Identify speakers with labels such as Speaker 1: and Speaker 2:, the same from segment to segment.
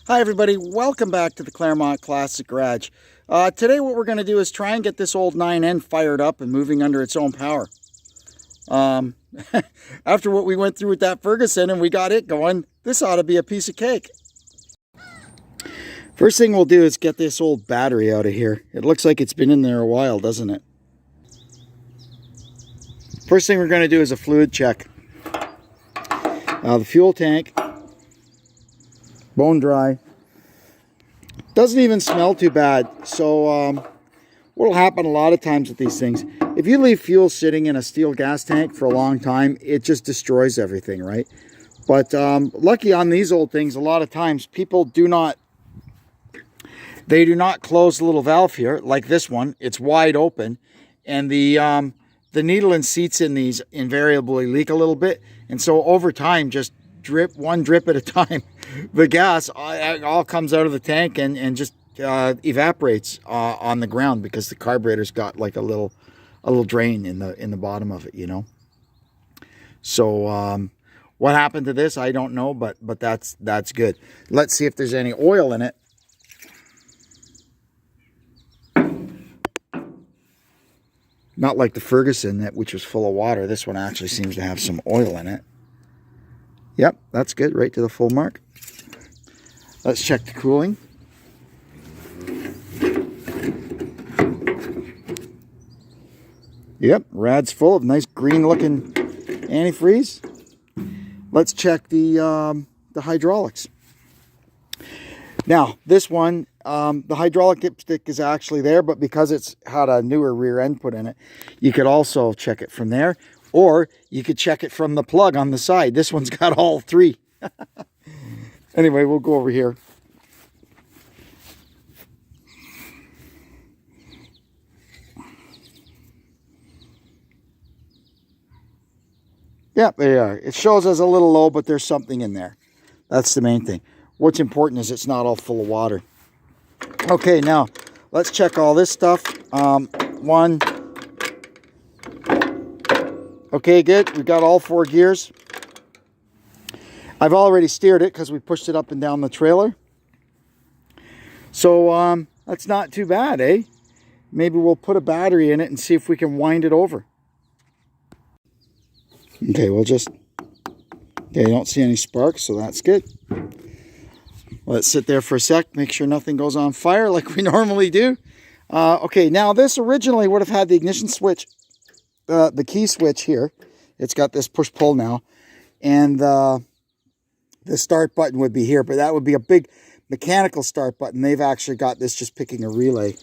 Speaker 1: Hi everybody, welcome back to the Claremont Classic Garage. Today what we're going to do is try and get this old 9N fired up and moving under its own power. After what we went through with that Ferguson and we got it going, this ought to be a piece of cake. First thing we'll do is get this old battery out of here. It looks like it's been in there a while, doesn't it? First thing we're going to do is a fluid check. The fuel tank, bone dry. Doesn't even smell too bad. So what'll happen a lot of times with these things, if you leave fuel sitting in a steel gas tank for a long time, it just destroys everything, right? But lucky on these old things, a lot of times people do not close the little valve here like this one. It's wide open, and the needle and seats in these invariably leak a little bit, and so over time, just one drip at a time, the gas all comes out of the tank and just evaporates on the ground because the carburetor's got like a little drain in the bottom of it, you know. So what happened to this, I don't know, but that's good. Let's see if there's any oil in it. Not like the Ferguson, which was full of water. This one actually seems to have some oil in it. Yep, that's good, right to the full mark. Let's check the cooling. Yep, rad's full of nice green looking antifreeze. Let's check the hydraulics. Now, this one, the hydraulic dipstick is actually there, but because it's had a newer rear end put in it, you could also check it from there, or you could check it from the plug on the side. This one's got all three. Anyway, we'll go over here. Yeah, they are. It shows us a little low, but there's something in there. That's the main thing. What's important is it's not all full of water. Okay, now let's check all this stuff. One. Okay, good. We got all 4 gears. I've already steered it because we pushed it up and down the trailer. So that's not too bad, eh? Maybe we'll put a battery in it and see if we can wind it over. Okay, we'll just... Okay, I don't see any sparks, so that's good. Let it sit there for a sec, make sure nothing goes on fire like we normally do. Okay, now this originally would have had the ignition switch, the key switch here. It's got this push-pull now. And the start button would be here, but that would be a big mechanical start button. They've actually got this just picking a relay.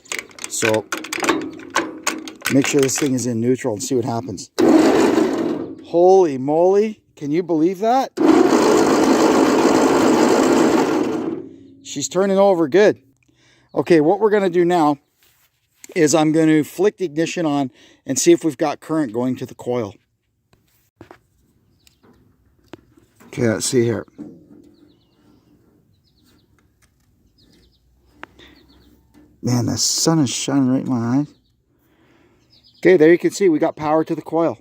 Speaker 1: So make sure this thing is in neutral and see what happens. Holy moly, can you believe that? She's turning over good. Okay, what we're going to do now is I'm going to flick the ignition on and see if we've got current going to the coil. Okay, let's see here. Man, the sun is shining right in my eyes. Okay, there you can see we got power to the coil.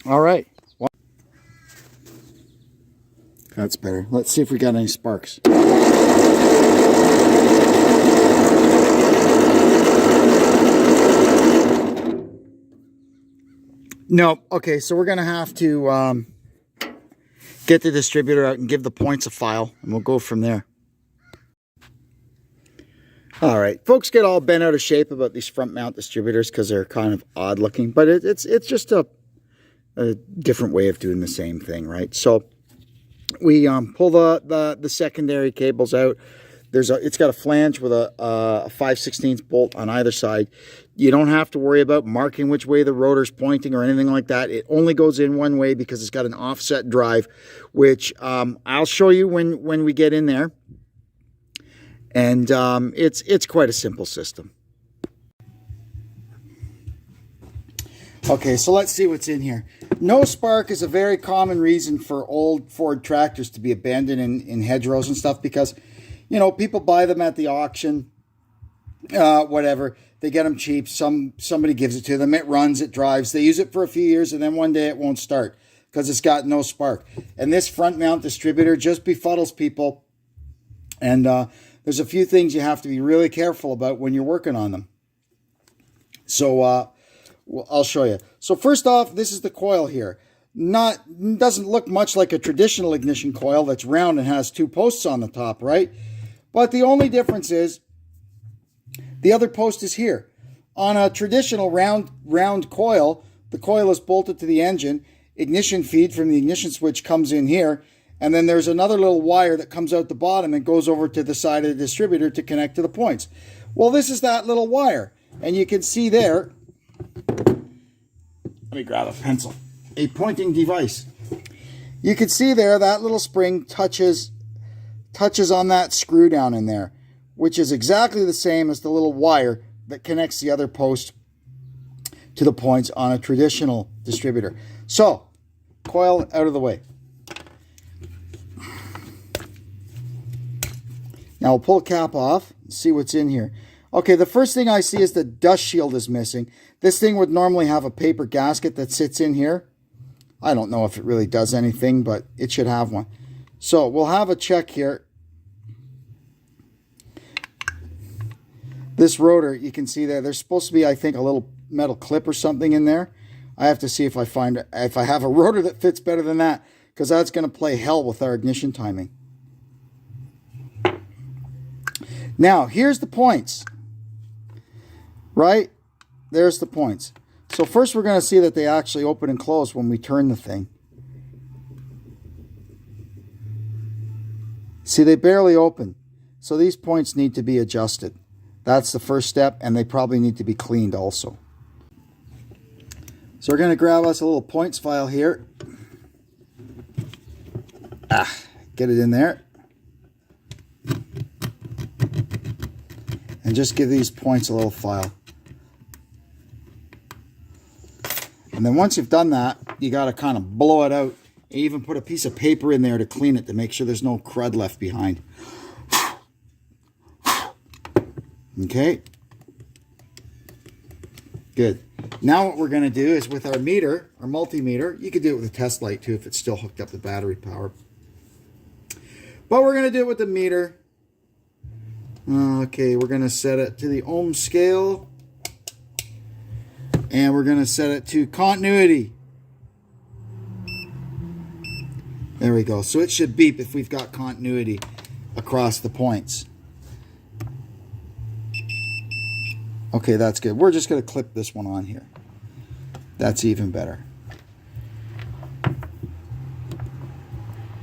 Speaker 1: All right. That's better. Let's see if we got any sparks. No. Okay, so we're going to have to get the distributor out and give the points a file, and we'll go from there. All right. Folks get all bent out of shape about these front mount distributors because they're kind of odd looking, but it's just a different way of doing the same thing, right? So we pull the secondary cables out. It's got a flange with a 5/16 bolt on either side. You don't have to worry about marking which way the rotor's pointing or anything like that. It only goes in one way because it's got an offset drive, which I'll show you when we get in there. And it's quite a simple system. Okay, so let's see what's in here. No spark is a very common reason for old Ford tractors to be abandoned in hedgerows and stuff because, you know, people buy them at the auction, whatever. They get them cheap. Somebody gives it to them. It runs, it drives. They use it for a few years, and then one day it won't start because it's got no spark. And this front mount distributor just befuddles people And there's a few things you have to be really careful about when you're working on them. So well, I'll show you. So first off, this is the coil here. Doesn't look much like a traditional ignition coil that's round and has 2 posts on the top, right? But the only difference is the other post is here. On a traditional round coil, the coil is bolted to the engine. Ignition feed from the ignition switch comes in here. And then there's another little wire that comes out the bottom and goes over to the side of the distributor to connect to the points. Well, this is that little wire. And you can see there, let me grab a pencil, a pointing device. You can see there that little spring touches on that screw down in there, which is exactly the same as the little wire that connects the other post to the points on a traditional distributor. So, coil out of the way. Now we'll pull cap off and see what's in here. Okay, the first thing I see is the dust shield is missing. This thing would normally have a paper gasket that sits in here. I don't know if it really does anything, but it should have one. So we'll have a check here. This rotor, you can see there's supposed to be, I think, a little metal clip or something in there. I have to see if I have a rotor that fits better than that, because that's going to play hell with our ignition timing. Now, here's the points. Right? There's the points. So first we're going to see that they actually open and close when we turn the thing. See, they barely open. So these points need to be adjusted. That's the first step, and they probably need to be cleaned also. So we're going to grab us a little points file here. Get it in there. And just give these points a little file. And then once you've done that, you got to kind of blow it out. And even put a piece of paper in there to clean it to make sure there's no crud left behind. Okay. Good. Now what we're going to do is with our meter, our multimeter, you could do it with a test light too if it's still hooked up to battery power. But we're going to do it with the meter. Okay, we're going to set it to the ohm scale. And we're going to set it to continuity. There we go. So it should beep if we've got continuity across the points. Okay, that's good. We're just going to clip this one on here. That's even better.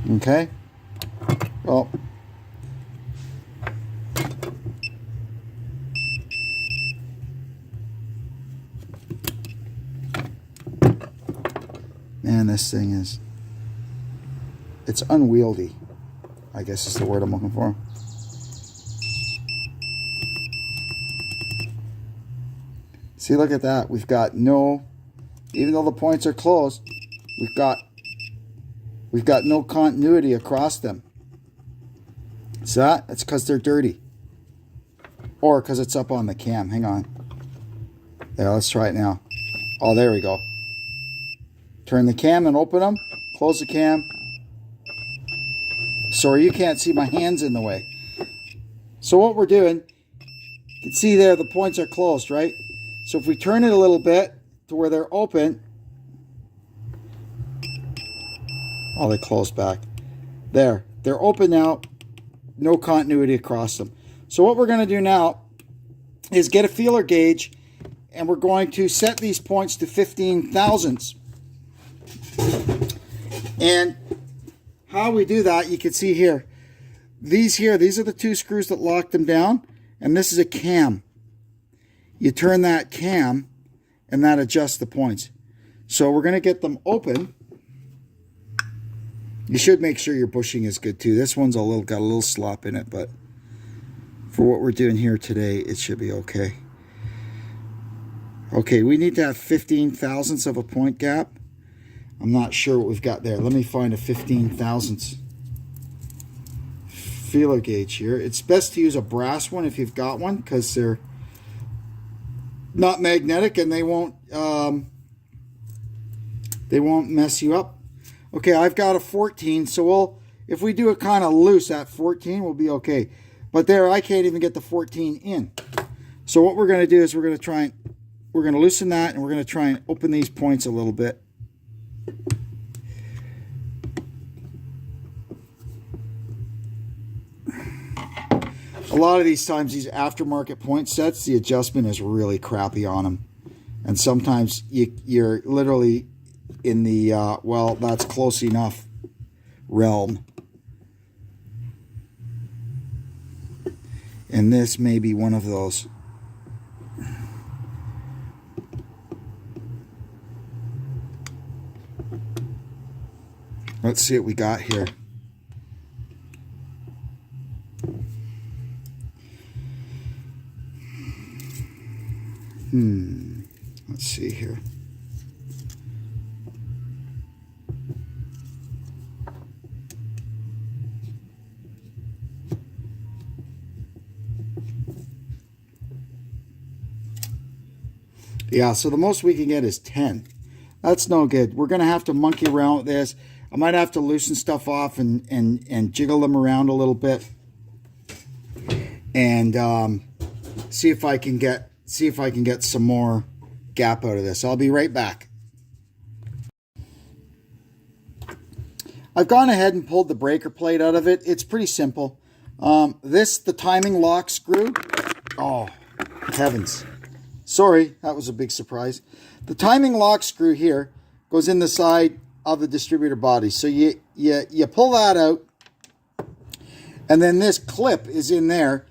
Speaker 1: Okay. Well, man, this thing is, it's unwieldy, I guess is the word I'm looking for. See, look at that. We've got no, even though the points are closed, we've got no continuity across them. See that? That's because they're dirty. Or because it's up on the cam. Hang on. There, let's try it now. Oh, there we go. Turn the cam and open them. Close the cam. Sorry, you can't see my hands in the way. So what we're doing, you can see there the points are closed, right? So if we turn it a little bit to where they're open. Oh, they closed back. There. They're open now. No continuity across them. So what we're going to do now is get a feeler gauge, and we're going to set these points to 15 thousandths. And how we do that, you can see here. These are the 2 screws that lock them down, and this is a cam. You turn that cam, and that adjusts the points. So we're going to get them open. You should make sure your bushing is good too. This one's got a little slop in it, but for what we're doing here today, it should be okay. Okay, we need to have 15 thousandths of a point gap. I'm not sure what we've got there. Let me find a 15 thousandths feeler gauge here. It's best to use a brass one if you've got one, because they're not magnetic and they won't mess you up. Okay, I've got a 14, so if we do it kind of loose at 14, we'll be okay. But there, I can't even get the 14 in. So what we're going to do is we're going to loosen that, and we're going to try and open these points a little bit. A lot of these times, these aftermarket point sets, the adjustment is really crappy on them. And sometimes you're literally in the, well, that's close enough realm. And this may be one of those. Let's see what we got here. Let's see here. Yeah, so the most we can get is 10. That's no good. We're going to have to monkey around with this. I might have to loosen stuff off and jiggle them around a little bit. And see if I can get some more gap out of this. I'll be right back. I've gone ahead and pulled the breaker plate out of it. It's pretty simple. The timing lock screw. Oh, heavens. Sorry, that was a big surprise. The timing lock screw here goes in the side of the distributor body. So you pull that out, and then this clip is in there,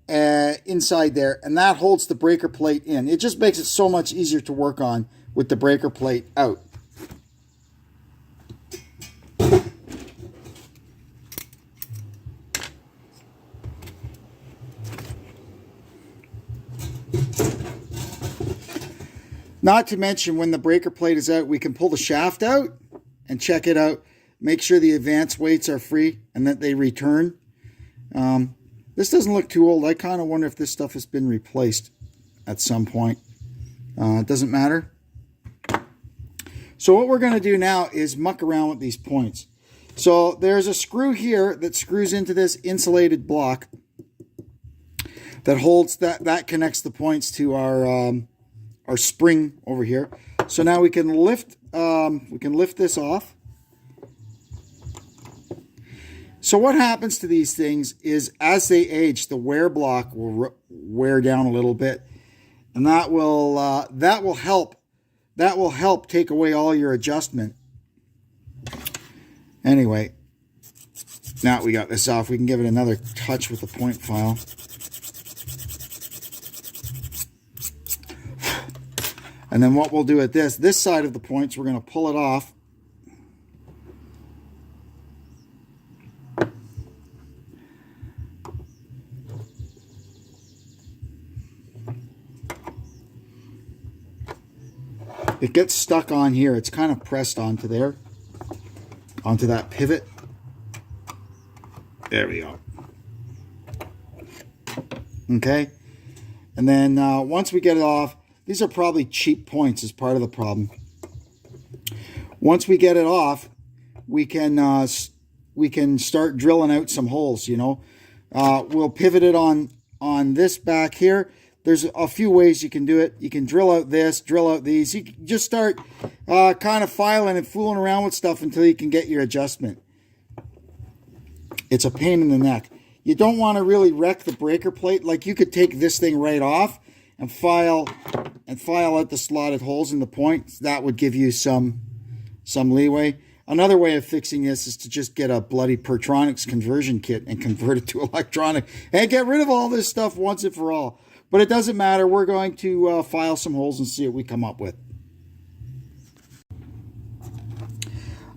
Speaker 1: inside there, and that holds the breaker plate in. It just makes it so much easier to work on with the breaker plate out. Not to mention, when the breaker plate is out, we can pull the shaft out and check it out. Make sure the advance weights are free and that they return. This doesn't look too old. I kind of wonder if this stuff has been replaced at some point. It doesn't matter. So what we're going to do now is muck around with these points. So there's a screw here that screws into this insulated block that holds that connects the points to our spring over here. So now we can lift this off. So what happens to these things is, as they age, the wear block will wear down a little bit, and that will help take away all your adjustment. Anyway, now we got this off, we can give it another touch with the point file. And then what we'll do at this side of the points, we're going to pull it off. It gets stuck on here. It's kind of pressed onto there, onto that pivot. There we go. Okay. And then once we get it off, these are probably cheap points as part of the problem. Once we get it off, we can start drilling out some holes, you know. We'll pivot it on this back here. There's a few ways you can do it. You can drill out this, drill out these. You can just start kind of filing and fooling around with stuff until you can get your adjustment. It's a pain in the neck. You don't want to really wreck the breaker plate. Like, you could take this thing right off and file out the slotted holes in the points. That would give you some leeway. Another way of fixing this is to just get a bloody Pertronics conversion kit and convert it to electronic and get rid of all this stuff once and for all. But it doesn't matter. We're going to file some holes and see what we come up with.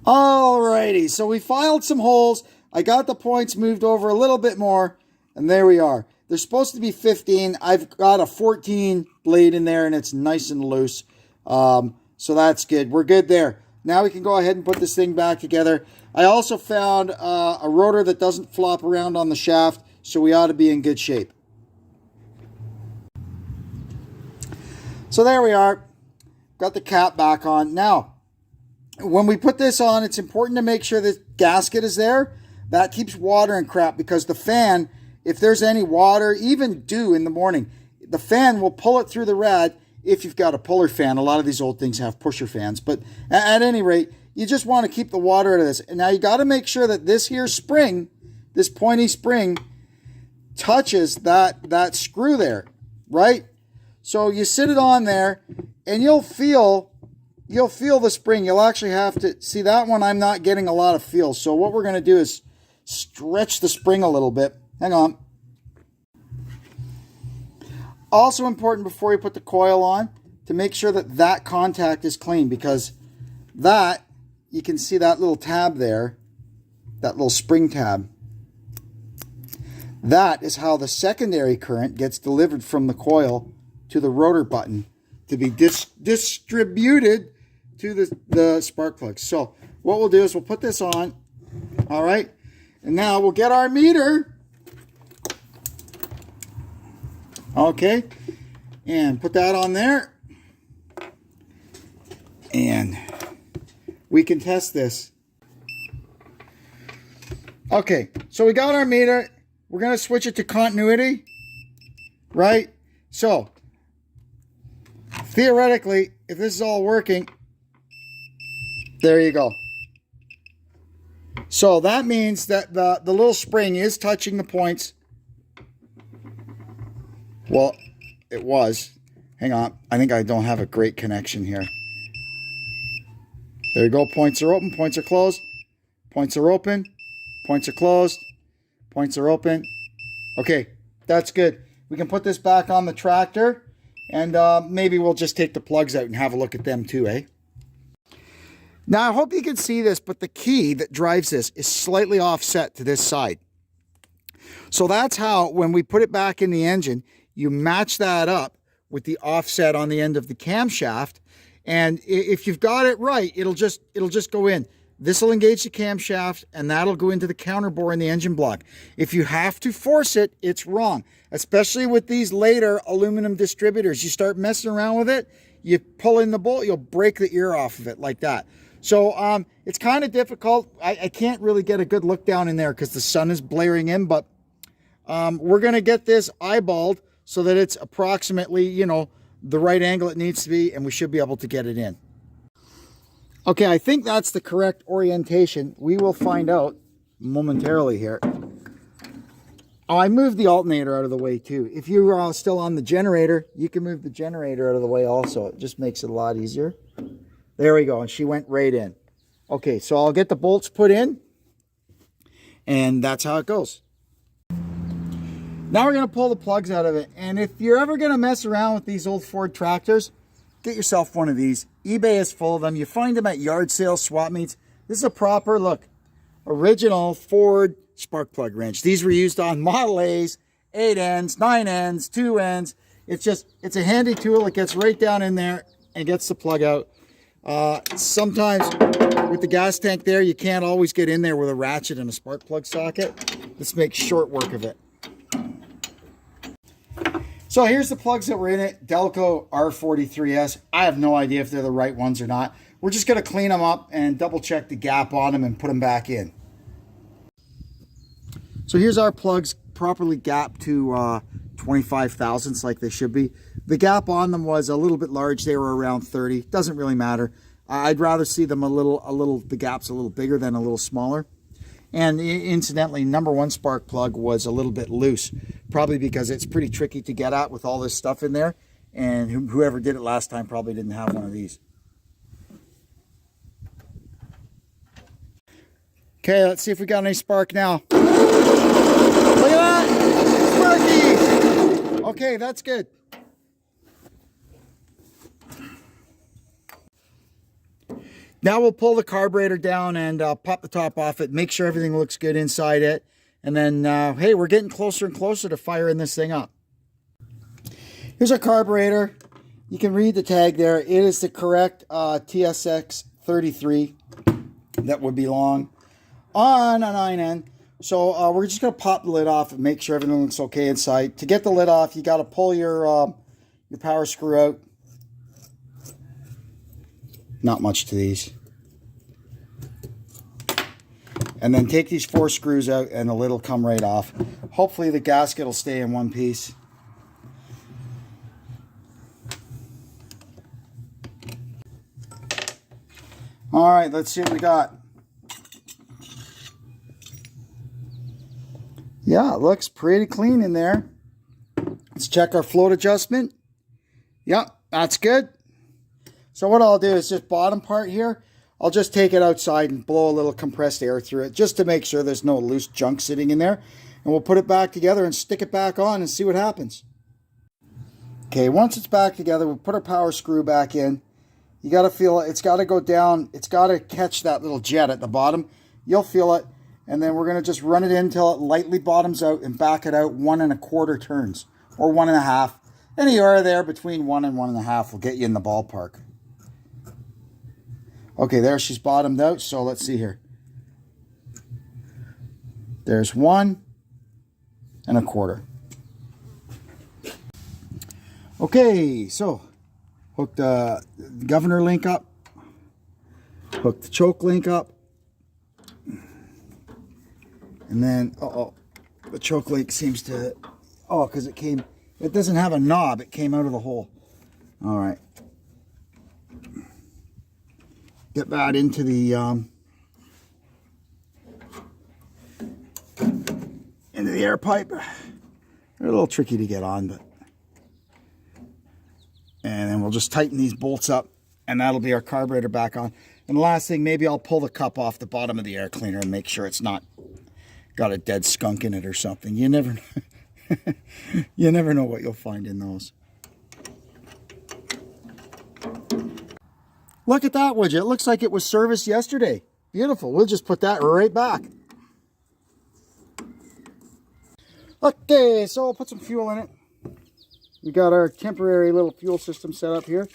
Speaker 1: Alrighty, so we filed some holes. I got the points moved over a little bit more, and there we are. They're supposed to be 15. I've got a 14 blade in there, and it's nice and loose. So that's good. We're good there. Now we can go ahead and put this thing back together. I also found a rotor that doesn't flop around on the shaft, so we ought to be in good shape. So there we are. Got the cap back on. Now, when we put this on, it's important to make sure the gasket is there. that keeps water and crap, because the fan, if there's any water, even dew in the morning, the fan will pull it through the rad if you've got a puller fan. A lot of these old things have pusher fans. But at any rate, you just want to keep the water out of this. And now you got to make sure that this here spring, this pointy spring, touches that screw there, right? So you sit it on there, and you'll feel the spring. You'll actually have to see that one. I'm not getting a lot of feel. So what we're going to do is stretch the spring a little bit. Hang on. Also important before you put the coil on to make sure that contact is clean, because that, you can see that little tab there, that little spring tab. That is how the secondary current gets delivered from the coil to the rotor button to be distributed to the spark plug. So what we'll do is we'll put this on, all right? And now we'll get our meter. Okay, and put that on there, and we can test this. Okay, so we got our meter. We're going to switch it to continuity, right? So, theoretically, if this is all working, there you go. So that means that the little spring is touching the points. Well, it was. Hang on. I think I don't have a great connection here. There you go. Points are open. Points are closed. Points are open. Points are closed. Points are open. Okay, that's good. We can put this back on the tractor, and maybe we'll just take the plugs out and have a look at them too, eh? Now, I hope you can see this, but the key that drives this is slightly offset to this side. So that's how, when we put it back in the engine, you match that up with the offset on the end of the camshaft, and if you've got it right, it'll just go in. This will engage the camshaft, and that'll go into the counterbore in the engine block. If you have to force it, it's wrong, especially with these later aluminum distributors. You start messing around with it, you pull in the bolt, you'll break the ear off of it like that. So it's kind of difficult. I can't really get a good look down in there because the sun is blaring in, but we're going to get this eyeballed so that it's approximately, you know, the right angle it needs to be, and we should be able to get it in. Okay, I think that's the correct orientation. We will find out momentarily here. Oh, I moved the alternator out of the way too. If you're still on the generator, you can move the generator out of the way also. It just makes it a lot easier. There we go, and she went right in. Okay, so I'll get the bolts put in, and that's how it goes. Now we're going to pull the plugs out of it, and if you're ever going to mess around with these old Ford tractors, get yourself one of these. eBay is full of them. You find them at yard sales, swap meets. This is a proper, look, original Ford spark plug wrench. These were used on Model A's, 8 ends, 9 ends, 2 ends. It's a handy tool. It gets right down in there and gets the plug out. Sometimes with the gas tank there, you can't always get in there with a ratchet and a spark plug socket. This makes short work of it. So here's the plugs that were in it. Delco R43S. I have no idea if they're the right ones or not. We're just going to clean them up and double check the gap on them and put them back in. So here's our plugs properly gapped to 25 thousandths like they should be. The gap on them was a little bit large. They were around 30. Doesn't really matter. I'd rather see them the gap's a little bigger than a little smaller. And incidentally, number one spark plug was a little bit loose, probably because it's pretty tricky to get at with all this stuff in there. And whoever did it last time probably didn't have one of these. Okay, let's see if we got any spark now. Look at that! Sparky! Okay, that's good. Now we'll pull the carburetor down and pop the top off it, make sure everything looks good inside it. And then, hey, we're getting closer and closer to firing this thing up. Here's our carburetor. You can read the tag there. It is the correct TSX 33 that would belong on a 9N. So we're just going to pop the lid off and make sure everything looks okay inside. To get the lid off, you got to pull your power screw out. Not much to these. And then take these 4 screws out and the lid will come right off. Hopefully the gasket will stay in one piece. All right, let's see what we got. Yeah, it looks pretty clean in there. Let's check our float adjustment. Yep, that's good. So what I'll do is just bottom part here, I'll just take it outside and blow a little compressed air through it just to make sure there's no loose junk sitting in there. And we'll put it back together and stick it back on and see what happens. Okay, once it's back together, we'll put our power screw back in. You got to feel it. It's got to go down. It's got to catch that little jet at the bottom. You'll feel it. And then we're going to just run it in until it lightly bottoms out and back it out 1 1/4 turns or 1 1/2. Anywhere there between 1 and 1 1/2 will get you in the ballpark. Okay, there she's bottomed out. So let's see here. There's 1 1/4. Okay, so hook the governor link up, hook the choke link up, and then, the choke link seems to, because it doesn't have a knob, it came out of the hole. All right. Get that into the, air pipe. They're a little tricky to get on, but. And then we'll just tighten these bolts up, and that'll be our carburetor back on. And the last thing, maybe I'll pull the cup off the bottom of the air cleaner and make sure it's not got a dead skunk in it or something. You never know. You never know what you'll find in those. Look at that, would you? It looks like it was serviced yesterday. Beautiful. We'll just put that right back. Okay, so I'll put some fuel in it. We got our temporary little fuel system set up here,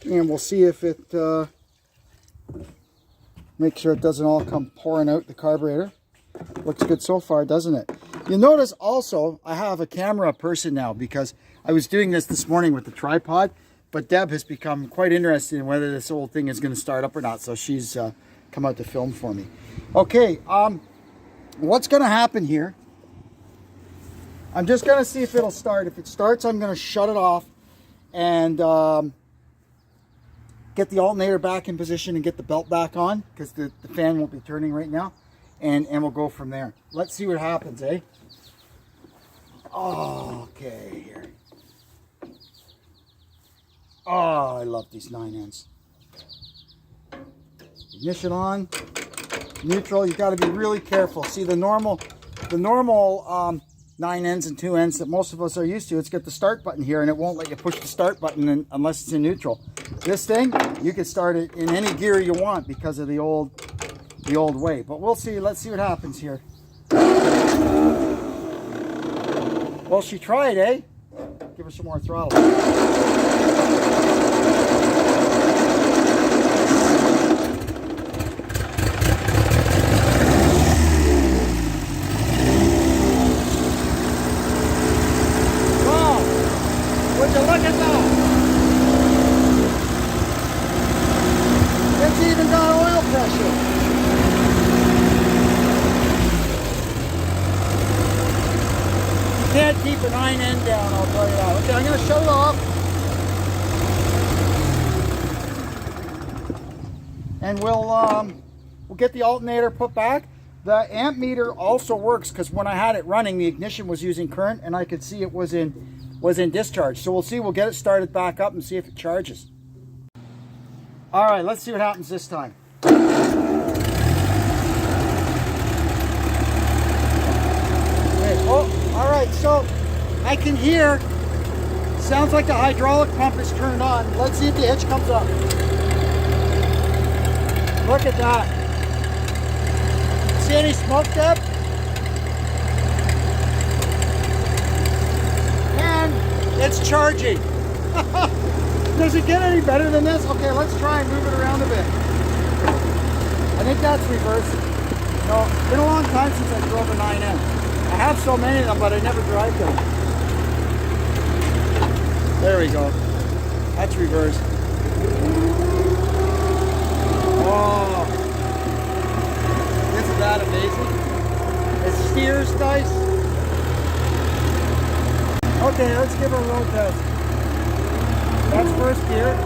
Speaker 1: and we'll see if it make sure it doesn't all come pouring out the carburetor. Looks good so far, doesn't it? You'll notice also I have a camera person now because I was doing this morning with the tripod, but Deb has become quite interested in whether this whole thing is going to start up or not, so she's come out to film for me. Okay, what's going to happen here? I'm just going to see if it'll start. If it starts, I'm going to shut it off and get the alternator back in position and get the belt back on because the fan won't be turning right now. And we'll go from there. Let's see what happens, eh? Oh, okay, here. Oh, I love these 9Ns. Ignition on. Neutral, you got to be really careful. See, the normal 9Ns and 2Ns that most of us are used to, it's got the start button here and it won't let you push the start button unless it's in neutral. This thing, you can start it in any gear you want because of the old way. But we'll see. Let's see what happens here. Well, she tried, eh? Give her some more throttle. Would you look at that? It's even got oil pressure. You can't keep an 9N down, I'll tell you that. Okay, I'm going to shut it off. And we'll get the alternator put back. The amp meter also works because when I had it running, the ignition was using current and I could see it was in discharge. So we'll see, we'll get it started back up and see if it charges. All right, let's see what happens this time. Okay. Oh, all right, so I can hear, sounds like the hydraulic pump is turned on. Let's see if the hitch comes up. Look at that. See any smoke, Deb? It's charging. Does it get any better than this? Okay, let's try and move it around a bit. I think that's reverse. No, it's been a long time since I drove a 9N. I have so many of them, but I never drive them. There we go. That's reverse. Oh. Isn't that that amazing. It steers nice. Okay, let's give her a road test. That's first gear.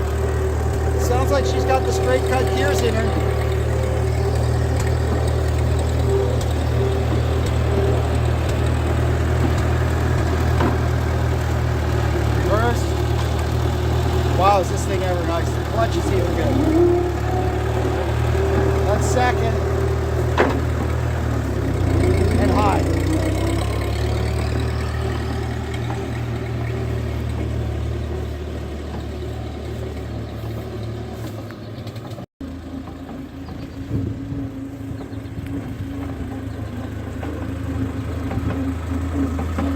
Speaker 1: Sounds like she's got the straight cut gears in her. First. Wow, is this thing ever nice? The clutch is even good. That's second. And high.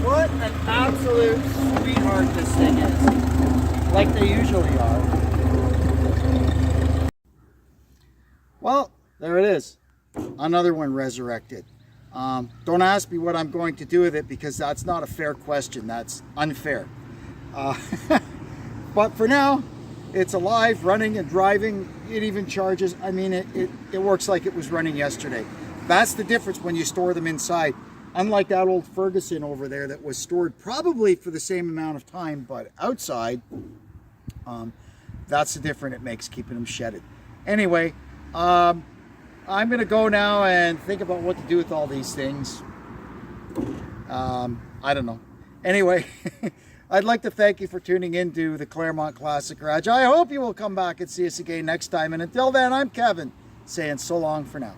Speaker 1: What an absolute sweetheart this thing is. Like they usually are. Well, there it is. Another one resurrected. Don't ask me what I'm going to do with it, because that's not a fair question. That's unfair. But for now, it's alive, running and driving. It even charges. I mean, it works like it was running yesterday. That's the difference when you store them inside. Unlike that old Ferguson over there that was stored probably for the same amount of time, but outside, that's the difference it makes keeping them shedded. Anyway, I'm going to go now and think about what to do with all these things. I don't know. Anyway, I'd like to thank you for tuning in to the Claremont Classic Garage. I hope you will come back and see us again next time. And until then, I'm Kevin, saying so long for now.